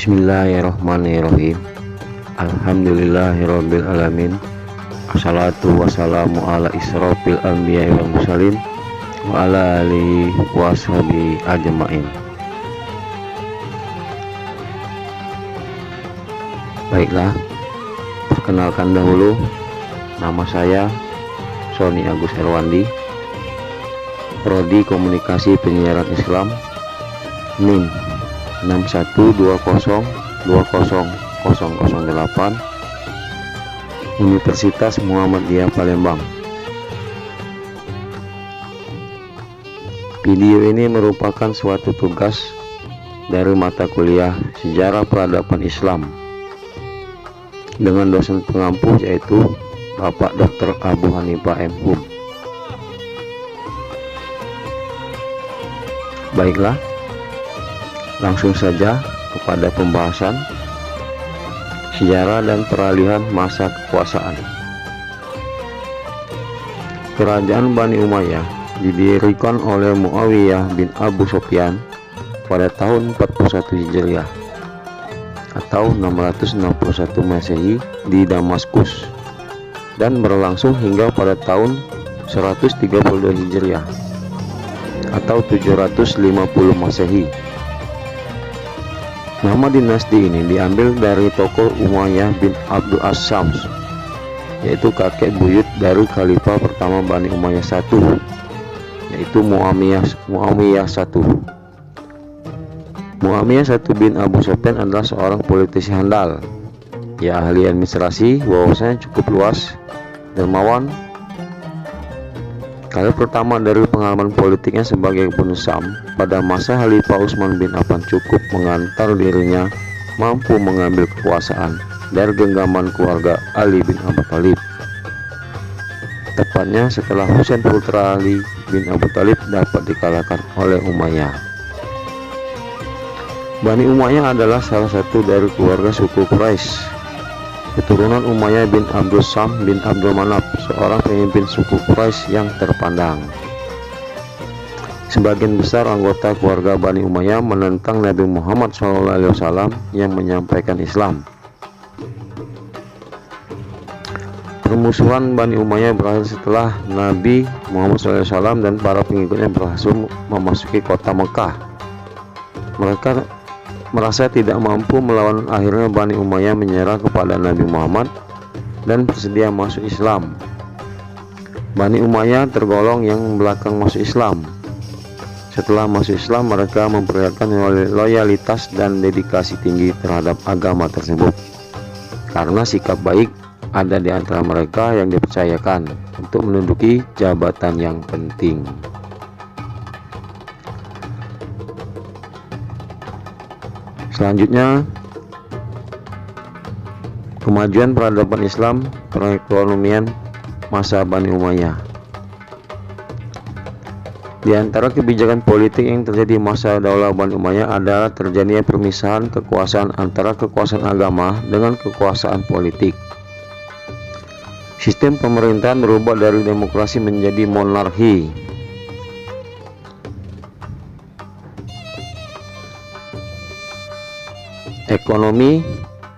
Bismillahirrahmanirrahim. Alhamdulillahirabbil alamin. Assalatu wassalamu ala israfil anbiya'i wal mursalin wa ala alihi washabihi ajmain. Baiklah, perkenalkan dahulu, nama saya Sony Agus Erwandi, Prodi Komunikasi Penyiaran Islam, NIM 6120200008, Universitas Muhammadiyah Palembang. Video ini merupakan suatu tugas dari mata kuliah Sejarah Peradaban Islam dengan dosen pengampu yaitu Bapak Dr. Abu Hanifah M.Hum. Baiklah, langsung saja kepada pembahasan sejarah dan peralihan masa kekuasaan. Kerajaan Bani Umayyah didirikan oleh Muawiyah bin Abu Sufyan pada tahun 41 Hijriah atau 661 Masehi di Damaskus dan berlangsung hingga pada tahun 132 Hijriah atau 750 Masehi. Nama dinasti ini diambil dari tokoh Umayyah bin Abdul As-Syams, yaitu kakek buyut dari khalifah pertama Bani Umayyah I, yaitu Muawiyah I. Muawiyah I bin Abu Sufyan adalah seorang politisi handal. Ia ahli administrasi, wawasannya cukup luas, dermawan. Kali pertama dari pengalaman politiknya sebagai penuh Syam pada masa Khalifah Utsman bin Affan cukup mengantar dirinya mampu mengambil kekuasaan dari genggaman keluarga Ali bin Abi Thalib. Tepatnya setelah Husain putra Ali bin Abi Thalib dapat dikalahkan oleh Umayyah. Bani Umayyah adalah salah satu dari keluarga suku Quraisy, keturunan Umayyah bin Abdul Sam bin Abdul Manaf, seorang pemimpin suku Quraisy yang terpandang. Sebagian besar anggota keluarga Bani Umayyah menentang Nabi Muhammad SAW yang menyampaikan Islam. Permusuhan Bani Umayyah berakhir setelah Nabi Muhammad SAW dan para pengikutnya berhasil memasuki kota Mekah. Mereka merasa tidak mampu melawan, akhirnya Bani Umayyah menyerah kepada Nabi Muhammad dan bersedia masuk Islam. Bani Umayyah tergolong yang belakang masuk Islam. Setelah masuk Islam, mereka memperlihatkan loyalitas dan dedikasi tinggi terhadap agama tersebut. Karena sikap baik ada di antara mereka yang dipercayakan untuk menduduki jabatan yang penting. Selanjutnya, kemajuan peradaban Islam, perekonomian masa Bani Umayyah. Di antara kebijakan politik yang terjadi masa Daulah Bani Umayyah adalah terjadinya permisahan kekuasaan antara kekuasaan agama dengan kekuasaan politik. Sistem pemerintahan berubah dari demokrasi menjadi monarki. Ekonomi,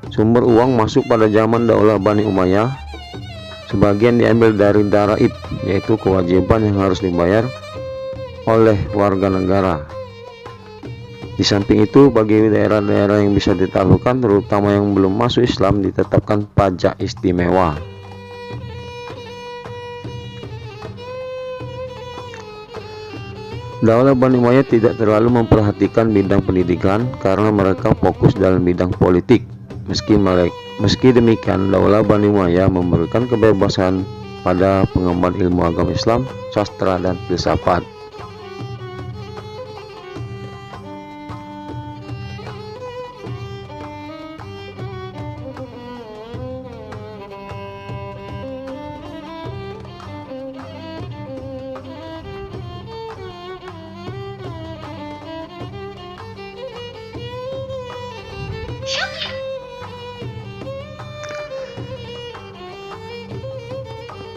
sumber uang masuk pada zaman Daulah Bani Umayyah. Sebagian diambil dari daraib, yaitu kewajiban yang harus dibayar oleh warga negara. Di samping itu, bagi daerah-daerah yang bisa ditaklukkan, terutama yang belum masuk Islam, ditetapkan pajak istimewa. Daulah Bani Umayyah tidak terlalu memperhatikan bidang pendidikan karena mereka fokus dalam bidang politik. Meski demikian, Daulah Bani Umayyah memberikan kebebasan pada pengemban ilmu agama Islam, sastra, dan filsafat.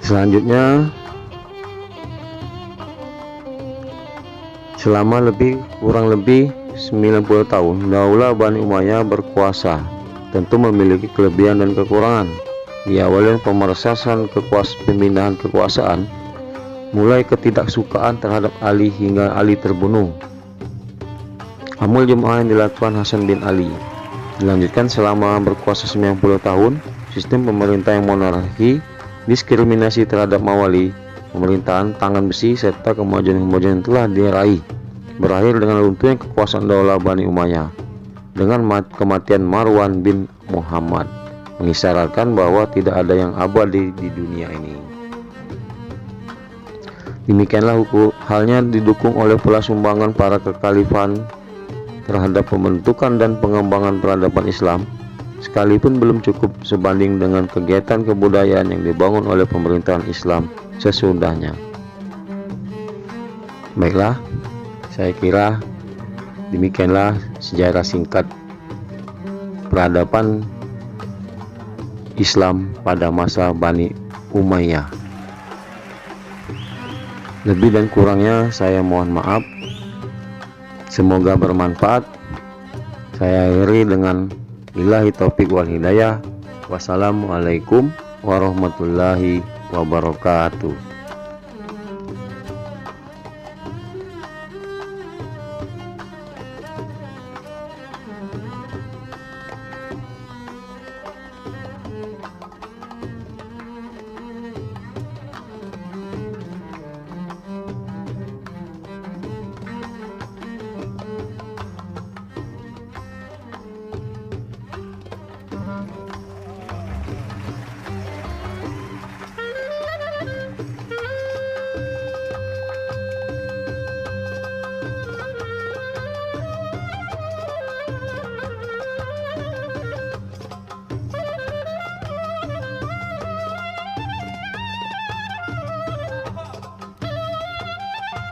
Selanjutnya, selama kurang lebih 90 tahun Daulah Bani Umayyah berkuasa, tentu memiliki kelebihan dan kekurangan. Diawali pemerasan pemindahan kekuasaan, mulai ketidaksukaan terhadap Ali hingga Ali terbunuh. Amul Jumu'ah yang dilakukan Hasan bin Ali dilanjutkan selama berkuasa 90 tahun. Sistem pemerintah yang monarki, diskriminasi terhadap mawali, pemerintahan tangan besi, serta kemajuan-kemajuan telah diraih, berakhir dengan runtuhnya kekuasaan Daulah Bani Umayyah dengan kematian Marwan bin Muhammad, mengisyaratkan bahwa tidak ada yang abadi di dunia ini. Demikianlah halnya didukung oleh pula sumbangan para kekhalifan terhadap pembentukan dan pengembangan peradaban Islam, sekalipun belum cukup sebanding dengan kegiatan kebudayaan yang dibangun oleh pemerintahan Islam sesudahnya. Baiklah, saya kira demikianlah sejarah singkat peradaban Islam pada masa Bani Umayyah. Lebih dan kurangnya saya mohon maaf. Semoga bermanfaat. Saya akhiri dengan billahi taufik wal hidayah. Wassalamualaikum warahmatullahi wabarakatuh.